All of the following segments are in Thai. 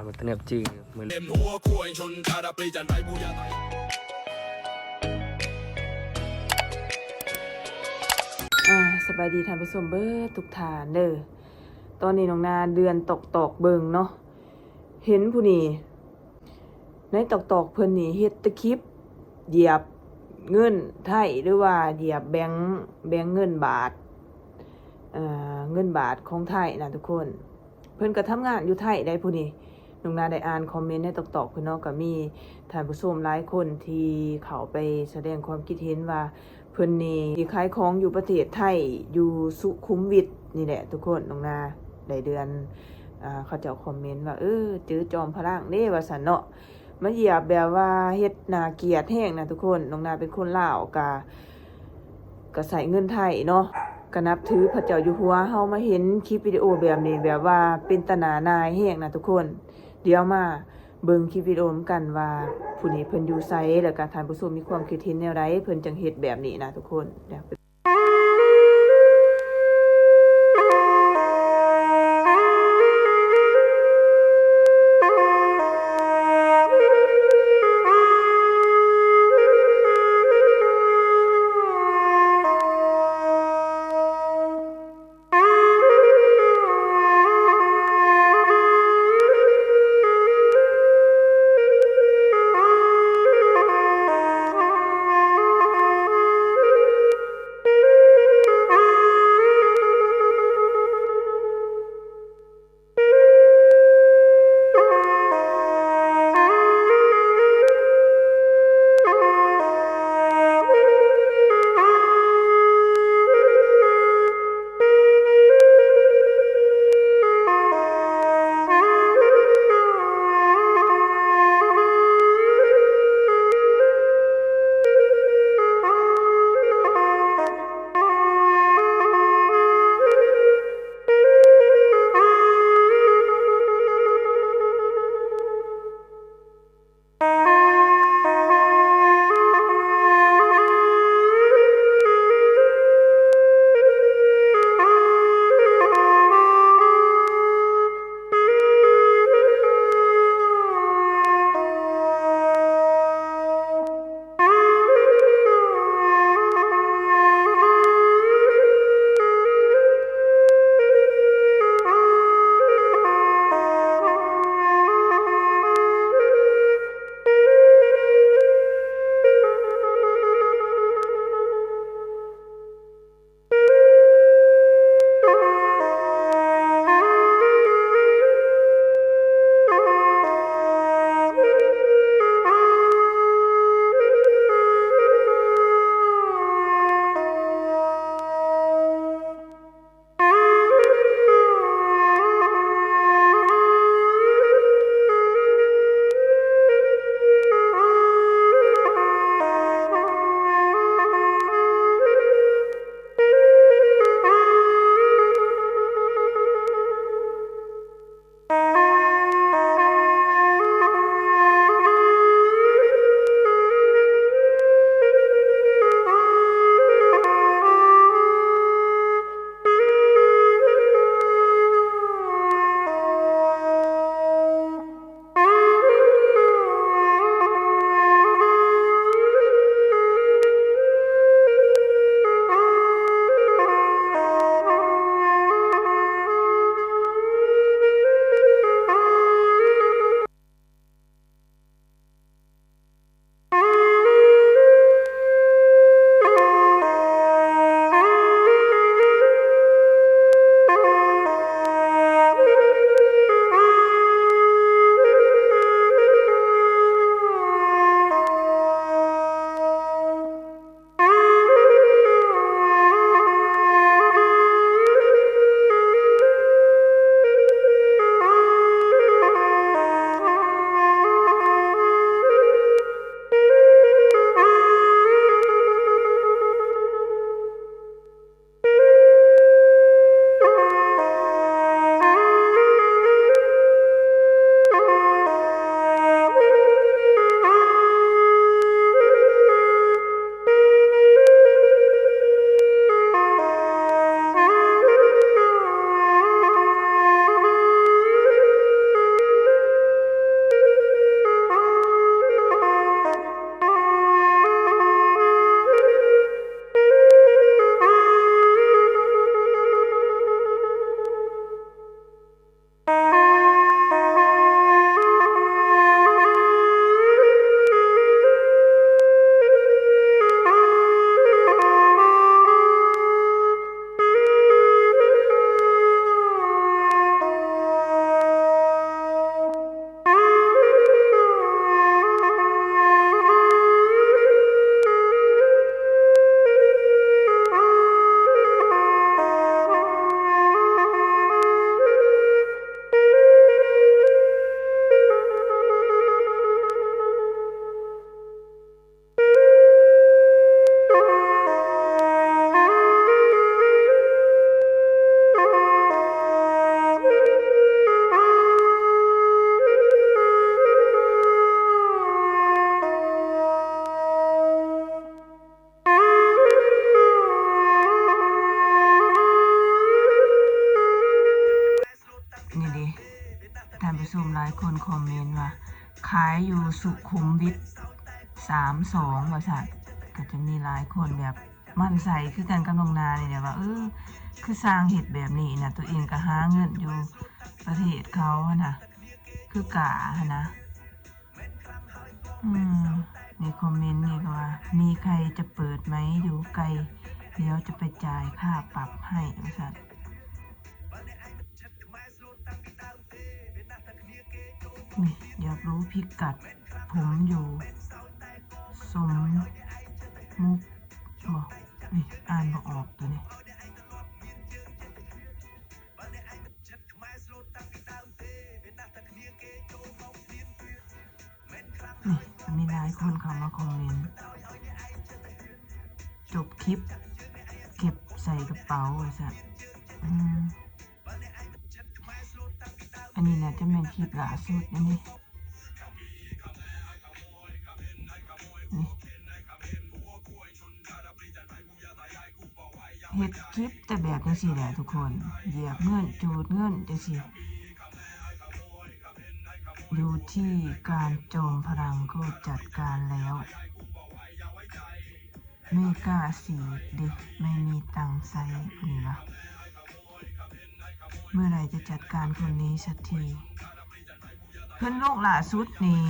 มันตะเนียบจื้อมื้อสบายดีท่านผู้ชมเบิดทุกท่านเด้อตอนนี้น้องนาเดือนตอกเบิ่งเนาะเห็นผู้นี้ในตอกเพิ่นนี่เฮ็ดตะคลิปเหยียบเงินไทยหรือว่าเหยียบแบงค์เงินบาทเงินบาทของไทยนะทุกคนเพิ่นก็ทำงานอยู่ไทยได้ผู้นี้น้องนาได้อ่านคอมเมนต์ในตอกเพิ่นเนาะก็มีท่านผู้ชมหลายคนที่เข้าไปแสดงความคิดเห็นว่าเพิ่นนี่ที่ขายของอยู่ประเทศไทยอยู่สุขุมวิทนี่แหละทุกคนน้องนาได้เดือนเขาเจ้าคอมเมนต์ว่าจื้อจอมพลังเด้ว่าซั่นเนาะมาเหยียบแบบว่าเฮ็ดน่าเกลียดแฮงนะทุกคนน้องนาเป็นคนลาวก็ใส่เงินไทยเนาะก็นับถือพระเจ้าอยู่หัวเฮามาเห็นคลิปวิดีโอแบบนี้แบบว่าเป็นตาหนานายแฮงนะทุกคนเดี๋ยวมาเบิ่งคลิปวิดีโอนำกันว่าผู้นี้เพิ่นอยู่ไสแล้วก็ท่านผู้ชมมีความคิดเห็นแนวใดเพิ่นจังเฮ็ดแบบนี้นะทุกคนเดี๋ยว มหลายคนคอมเมนต์ว่าขายอยู่สุขุมวิท32ว่าซั่นก็จะมีหลายคนแบบมั่นใจคือกันกับน้องนานี่แหละว่าคือสร้างเฮ็ดแบบนี้นะตัวเองก็หาเงินอยู่ประเทศเขาหั่นน่ะคือกะหั่นนะในคอมเมนต์นี่ก็ว่ามีใครจะเปิดไหมอยู่ไกลเดี๋ยวจะไปจ่ายค่าปรับให้ว่าซั่นนี่อยากรู้พิกัดผมอยู่สมมุกบอกนี่อ่านบ่ออกตัวนี้นี่มีหลายคนเข้ามาคอมเมนต์จบคลิปเก็บใส่กระเป๋าไว้ซะอันนี้นะจะเป็นคลิปล่าสุดนะนี่เฮ็ดคลิปแต่แบบจังซี่แหละทุกคนเหยียบเงินจูดเงินจังซี่อยู่ที่การโจมพลังก็จัดการแล้วไม่กล้าสีดิไม่มีตังใส่นี่วะเมื่อไหร่จะจัดการคนนี้สักทีเพิ่นโลกล่าสุดนี่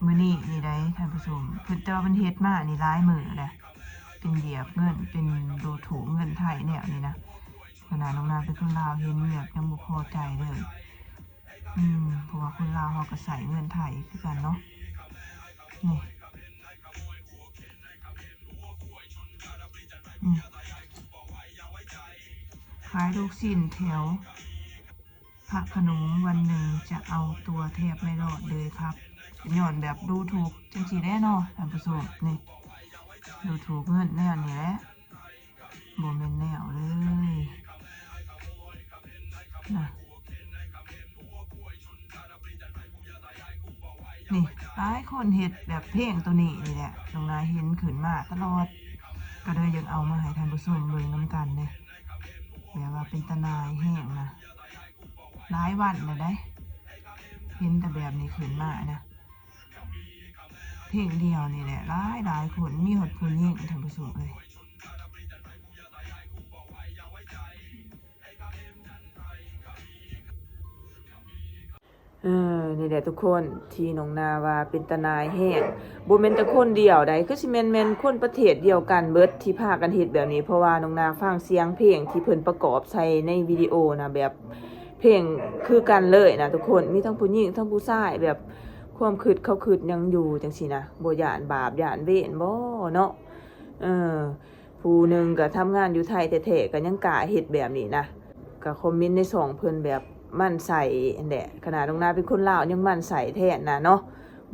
มื้อนี้นี่ได้ท่านผู้ชมเพิ่นแต่ว่าเพิ่นเฮ็ดมานี่หลายมื้อแหละเป็นเหยียบเงินเป็นดูถูกเงินไทยแนวนี้นะขนาดน้องนาเป็นคนลาวเห็นแบบยังบ่พอใจเลยเพราะว่าคนลาวเขาก็ใส่เงินไทยคือกันเนาะนี่ขายลูกชิ้นแถวพระโขนงวันหนึ่งจะเอาตัวแทบไม่รอดเลยครับย้อนแบบดูถูกจังซี่แน่เนาะท่านผู้ชมนี่ดูถูกเงินแนวนี้แหละบ่แม่นแนวเลยนะนี่หลายคนเฮ็ดแบบเพลงตัวนี้นี่แหละน้องนายเห็นขึ้นมาตลอดก็เลยยังเอามาให้ท่านผู้ชมเบิ่งนำกันเด้แบบว่าเป็นตะนายแห้งนะหลายวันแล้วได้เห็นแต่แบบนี้ขึ้นมานะเพลงเดียวนี่แหละหลายคนมีหดผู้หญิงท่านผู้ชมเลยนี่แหละทุกคนที่น้องนาว่าเป็นตาหน่ายแห้งบ่แม่นแต่คนเดียวใดคือสิแม่นคนประเทศเดียวกันเบิดที่พากันเฮ็ดแบบนี้เพราะว่าน้องนาฟังเสียงเพลงที่เพิ่นประกอบใส่ในวิดีโอนะแบบเพลงคือกันเลยนะทุกคนมีทั้งผู้หญิงทั้งผู้ชายแบบความคิดเขาคิดยังอยู่จังซี่นะบ่ย้านบาปย้านเวรบ่เนาะผู้หนึงก็ทำงานอยู่ไทยแท้ๆก็ยังกล้าเฮ็ดแบบนี้นะก็คอมเมนต์ในช่องเพิ่นแบบมั่นใส่อันแหละขนาดน้องนาเป็นคนลาวยังมั่นใส่แท้นะเนาะ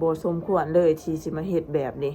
บ่สมควรเลยที่สิมาเฮ็ดแบบนี้